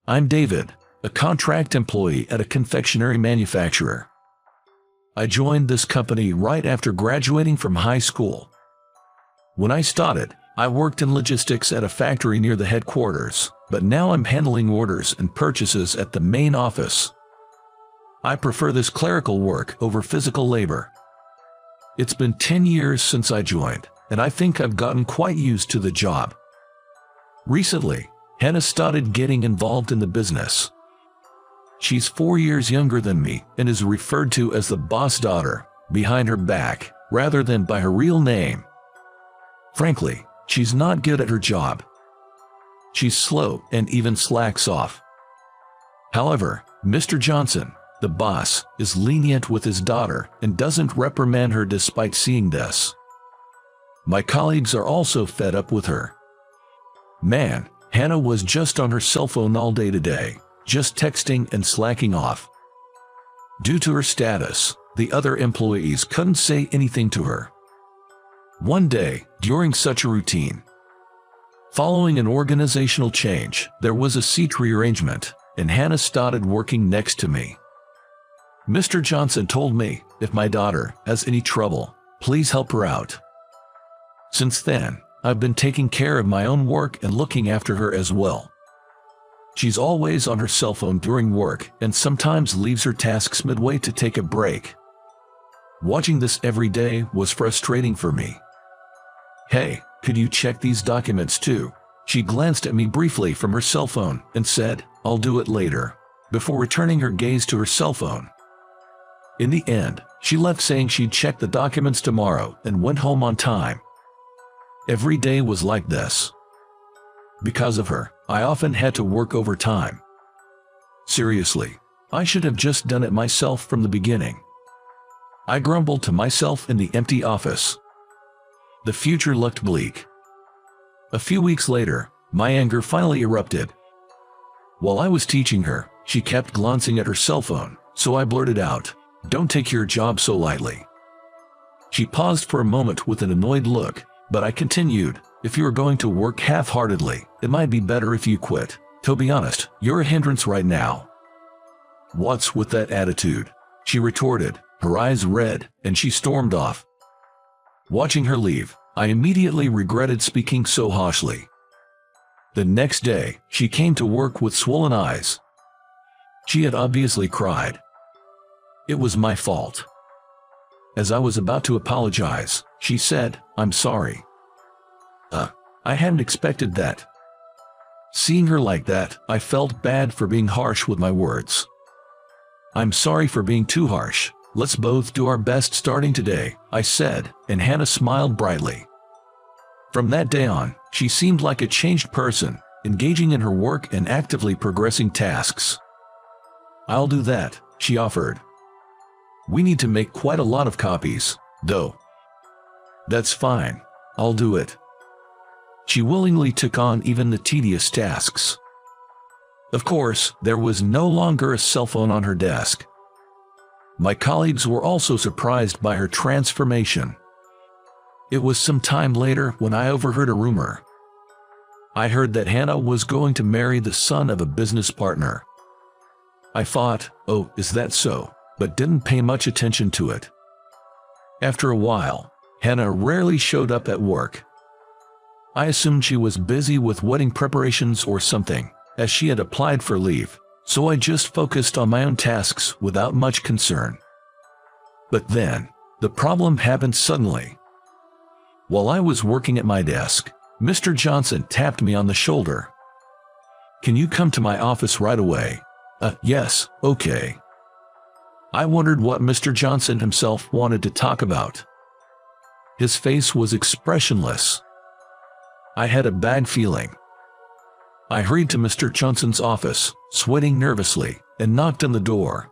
I'm David, a contract employee at a confectionery manufacturer. I joined this company right after graduating from high school. When I started, I worked in logistics at a factory near the headquarters, but now I'm handling orders and purchases at the main office. I prefer this clerical work over physical labor. It's been 10 years since I joined, and I think I've gotten quite used to the job. Recently, Hannah started getting involved in the business. She's 4 years younger than me and is referred to as the boss daughter behind her back rather than by her real name. Frankly, she's not good at her job. She's slow and even slacks off. However, Mr. Johnson, the boss, is lenient with his daughter and doesn't reprimand her despite seeing this. My colleagues are also fed up with her. Man, Hannah was just on her cell phone all day today, just texting and slacking off. Due to her status, the other employees couldn't say anything to her. One day, during such a routine, following an organizational change, there was a seat rearrangement, and Hannah started working next to me. Mr. Johnson told me, if my daughter has any trouble, please help her out. Since then, I've been taking care of my own work and looking after her as well. She's always on her cell phone during work and sometimes leaves her tasks midway to take a break. Watching this every day was frustrating for me. Hey, could you check these documents too? She glanced at me briefly from her cell phone and said, I'll do it later, before returning her gaze to her cell phone. In the end, she left saying she'd check the documents tomorrow and went home on time. Every day was like this. Because of her, I often had to work overtime. Seriously, I should have just done it myself from the beginning. I grumbled to myself in the empty office. The future looked bleak. A few weeks later, my anger finally erupted. While I was teaching her, she kept glancing at her cell phone, so I blurted out, "Don't take your job so lightly." She paused for a moment with an annoyed look, but I continued, "If you're going to work half-heartedly, it might be better if you quit. To be honest, you're a hindrance right now." "What's with that attitude?" she retorted, her eyes red, and she stormed off. Watching her leave, I immediately regretted speaking so harshly. The next day, she came to work with swollen eyes. She had obviously cried. It was my fault. As I was about to apologize, she said, "I'm sorry." I hadn't expected that. Seeing her like that, I felt bad for being harsh with my words. "I'm sorry for being too harsh. Let's both do our best starting today," I said, and Hannah smiled brightly. From that day on, she seemed like a changed person, engaging in her work and actively progressing tasks. "I'll do that," she offered. "We need to make quite a lot of copies, though." "That's fine. I'll do it." She willingly took on even the tedious tasks. Of course, there was no longer a cell phone on her desk. My colleagues were also surprised by her transformation. It was some time later when I overheard a rumor. I heard that Hannah was going to marry the son of a business partner. I thought, oh, is that so? But didn't pay much attention to it. After a while, Hannah rarely showed up at work. I assumed she was busy with wedding preparations or something, as she had applied for leave, so I just focused on my own tasks without much concern. But then, the problem happened suddenly. While I was working at my desk, Mr. Johnson tapped me on the shoulder. "Can you come to my office right away?" Yes, okay." I wondered what Mr. Johnson himself wanted to talk about. His face was expressionless. I had a bad feeling. I hurried to Mr. Johnson's office, sweating nervously, and knocked on the door.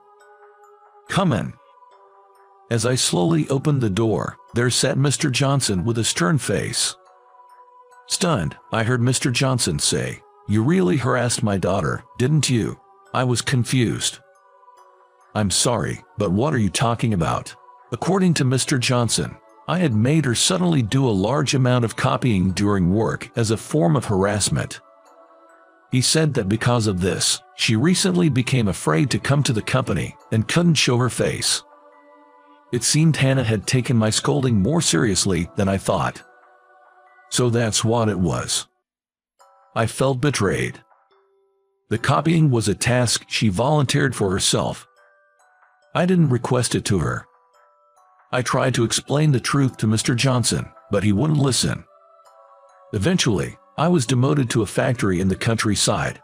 "Come in." As I slowly opened the door, there sat Mr. Johnson with a stern face. Stunned, I heard Mr. Johnson say, "You really harassed my daughter, didn't you?" I was confused. "I'm sorry, but what are you talking about?" According to Mr. Johnson, I had made her suddenly do a large amount of copying during work as a form of harassment. He said that because of this, she recently became afraid to come to the company and couldn't show her face. It seemed Hannah had taken my scolding more seriously than I thought. So that's what it was. I felt betrayed. The copying was a task she volunteered for herself. I didn't request it to her. I tried to explain the truth to Mr. Johnson, but he wouldn't listen. Eventually, I was demoted to a factory in the countryside.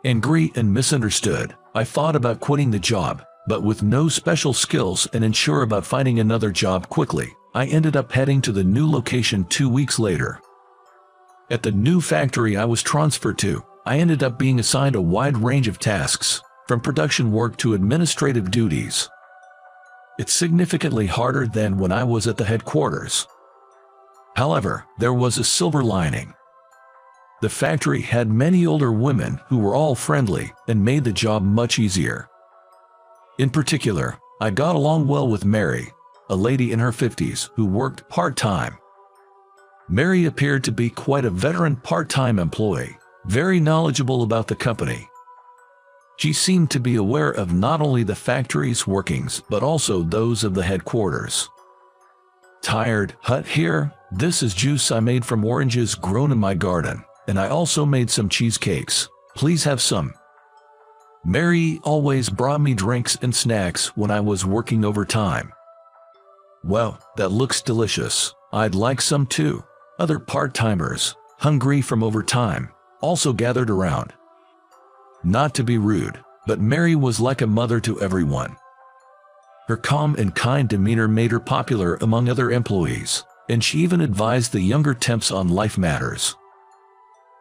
Angry and misunderstood, I thought about quitting the job, but with no special skills and unsure about finding another job quickly, I ended up heading to the new location 2 weeks later. At the new factory I was transferred to, I ended up being assigned a wide range of tasks, from production work to administrative duties. It's significantly harder than when I was at the headquarters. However, there was a silver lining. The factory had many older women who were all friendly and made the job much easier. In particular, I got along well with Mary, a lady in her 50s who worked part-time. Mary appeared to be quite a veteran part-time employee, very knowledgeable about the company. She seemed to be aware of not only the factory's workings but also those of the headquarters. Tired, hut here, this is juice I made from oranges grown in my garden, and I also made some cheesecakes. Please have some. Mary always brought me drinks and snacks when I was working overtime. Well, that looks delicious. I'd like some too. Other part-timers, hungry from overtime, also gathered around. Not to be rude, but Mary was like a mother to everyone. Her calm and kind demeanor made her popular among other employees, and she even advised the younger temps on life matters.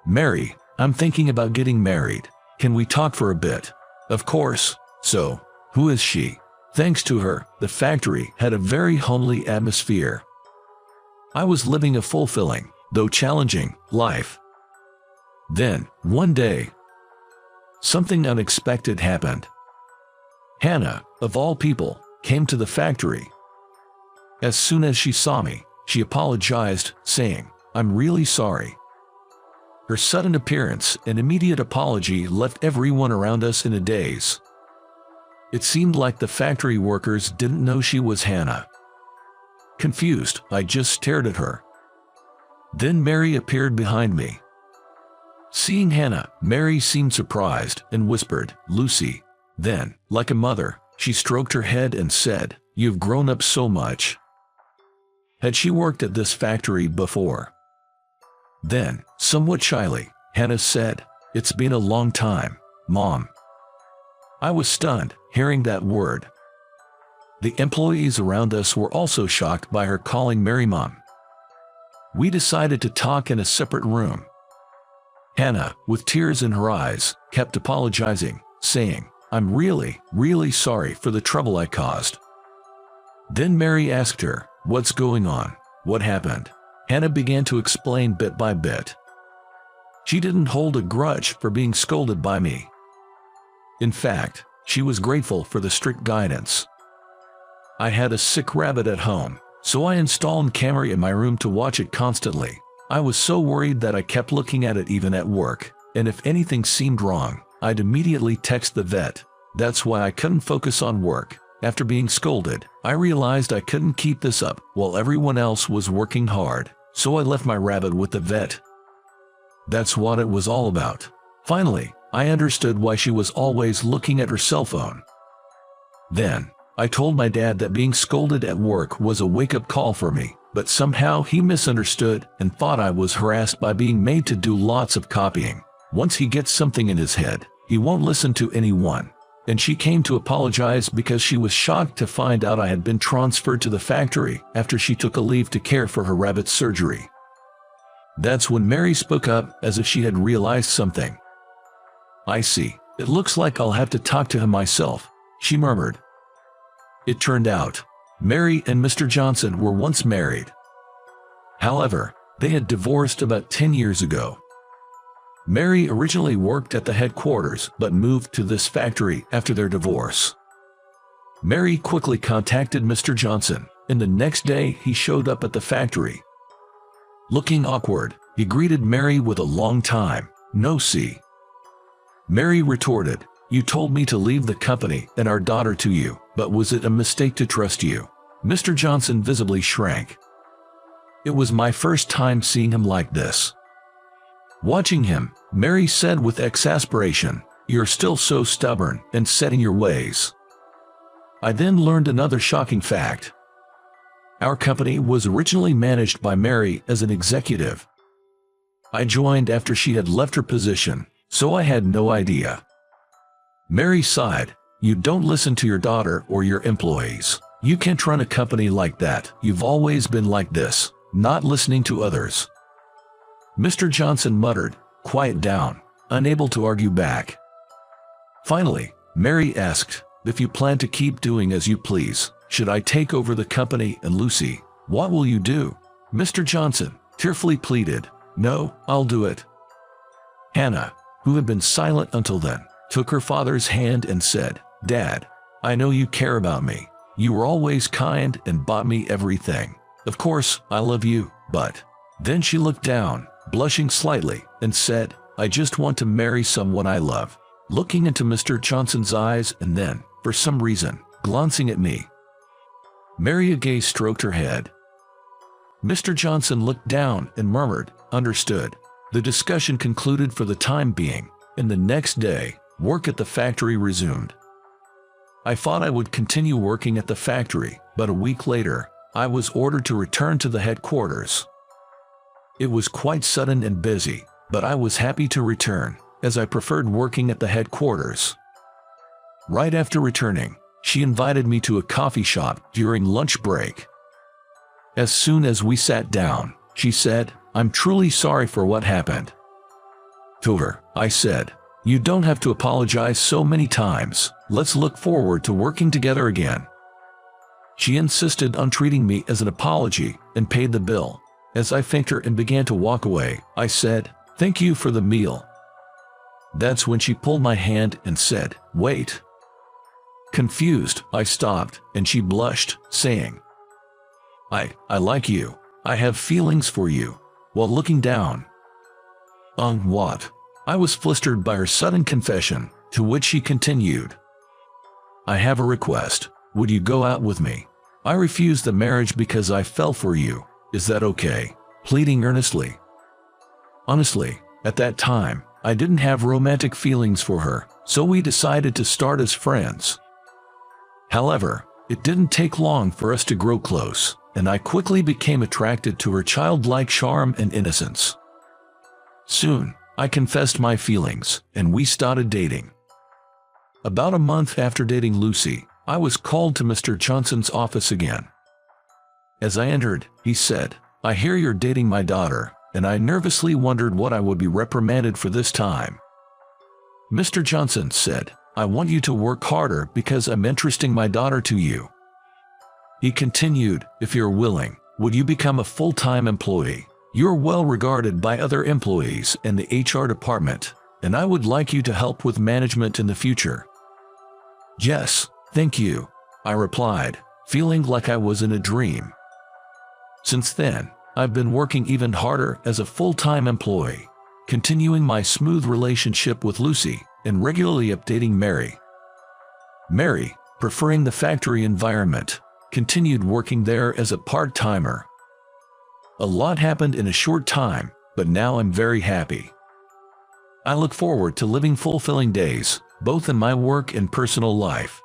"Mary, I'm thinking about getting married. Can we talk for a bit?" Of course. So, who is she? Thanks to her, the factory had a very homely atmosphere. I was living a fulfilling, though challenging, life. Then, one day, something unexpected happened. Hannah, of all people, came to the factory. As soon as she saw me, she apologized, saying, "I'm really sorry." Her sudden appearance and immediate apology left everyone around us in a daze. It seemed like the factory workers didn't know she was Hannah. Confused, I just stared at her. Then Mary appeared behind me. Seeing Hannah, Mary seemed surprised and whispered, "Lucy." Then, like a mother, she stroked her head and said, "You've grown up so much." Had she worked at this factory before? Then, somewhat shyly, Hannah said, "It's been a long time, Mom." I was stunned, hearing that word. The employees around us were also shocked by her calling Mary Mom. We decided to talk in a separate room. Hannah, with tears in her eyes, kept apologizing, saying, "I'm really, really sorry for the trouble I caused." Then Mary asked her, "What's going on? What happened?" Hannah began to explain bit by bit. She didn't hold a grudge for being scolded by me. In fact, she was grateful for the strict guidance. I had a sick rabbit at home, so I installed a camera in my room to watch it constantly. I was so worried that I kept looking at it even at work, and if anything seemed wrong, I'd immediately text the vet. That's why I couldn't focus on work. After being scolded, I realized I couldn't keep this up while everyone else was working hard, so I left my rabbit with the vet. That's what it was all about. Finally, I understood why she was always looking at her cell phone. Then, I told my dad that being scolded at work was a wake-up call for me, but somehow he misunderstood and thought I was harassed by being made to do lots of copying. Once he gets something in his head, he won't listen to anyone. And she came to apologize because she was shocked to find out I had been transferred to the factory after she took a leave to care for her rabbit's surgery. That's when Mary spoke up as if she had realized something. "I see. It looks like I'll have to talk to him myself," she murmured. It turned out, Mary and Mr. Johnson were once married. However, they had divorced about 10 years ago. Mary originally worked at the headquarters but moved to this factory after their divorce. Mary quickly contacted Mr. Johnson, and the next day he showed up at the factory. Looking awkward, he greeted Mary with a "long time, No, see. Mary retorted, you told me to leave the company and our daughter to you, but was it a mistake to trust you? Mr. Johnson visibly shrank. It was my first time seeing him like this. Watching him, Mary said with exasperation, you're still so stubborn and set in your ways. I then learned another shocking fact. Our company was originally managed by Mary as an executive. I joined after she had left her position, so I had no idea. Mary sighed, you don't listen to your daughter or your employees. You can't run a company like that. You've always been like this, not listening to others. Mr. Johnson muttered, quiet down, unable to argue back. Finally, Mary asked, if you plan to keep doing as you please, should I take over the company and Lucy, what will you do? Mr. Johnson tearfully pleaded, no, I'll do it. Hannah, who had been silent until then, took her father's hand and said, Dad, I know you care about me. You were always kind and bought me everything. Of course, I love you, but... Then she looked down, blushing slightly, and said, I just want to marry someone I love. Looking into Mr. Johnson's eyes and then, for some reason, glancing at me. Mary again stroked her head. Mr. Johnson looked down and murmured, understood. The discussion concluded for the time being, and the next day, work at the factory resumed. I thought I would continue working at the factory, but a week later, I was ordered to return to the headquarters. It was quite sudden and busy, but I was happy to return, as I preferred working at the headquarters. Right after returning, she invited me to a coffee shop during lunch break. As soon as we sat down, she said, I'm truly sorry for what happened. To her, I said, you don't have to apologize so many times. Let's look forward to working together again. She insisted on treating me as an apology and paid the bill. As I thanked her and began to walk away, I said, thank you for the meal. That's when she pulled my hand and said, wait. Confused, I stopped, and she blushed, saying, I like you. I have feelings for you. While looking down. What? I was flustered by her sudden confession, to which she continued. I have a request. Would you go out with me? I refused the marriage because I fell for you. Is that okay? Pleading earnestly. Honestly, at that time, I didn't have romantic feelings for her, so we decided to start as friends. However, it didn't take long for us to grow close, and I quickly became attracted to her childlike charm and innocence. Soon, I confessed my feelings, and we started dating. About a month after dating Lucy, I was called to Mr. Johnson's office again. As I entered, he said, I hear you're dating my daughter, and I nervously wondered what I would be reprimanded for this time. Mr. Johnson said, I want you to work harder because I'm entrusting my daughter to you. He continued, if you're willing, would you become a full-time employee? You're well regarded by other employees in the HR department, and I would like you to help with management in the future. Yes, thank you, I replied, feeling like I was in a dream. Since then, I've been working even harder as a full-time employee, continuing my smooth relationship with Lucy and regularly updating Mary. Mary, preferring the factory environment, continued working there as a part-timer. A lot happened in a short time, but now I'm very happy. I look forward to living fulfilling days, both in my work and personal life.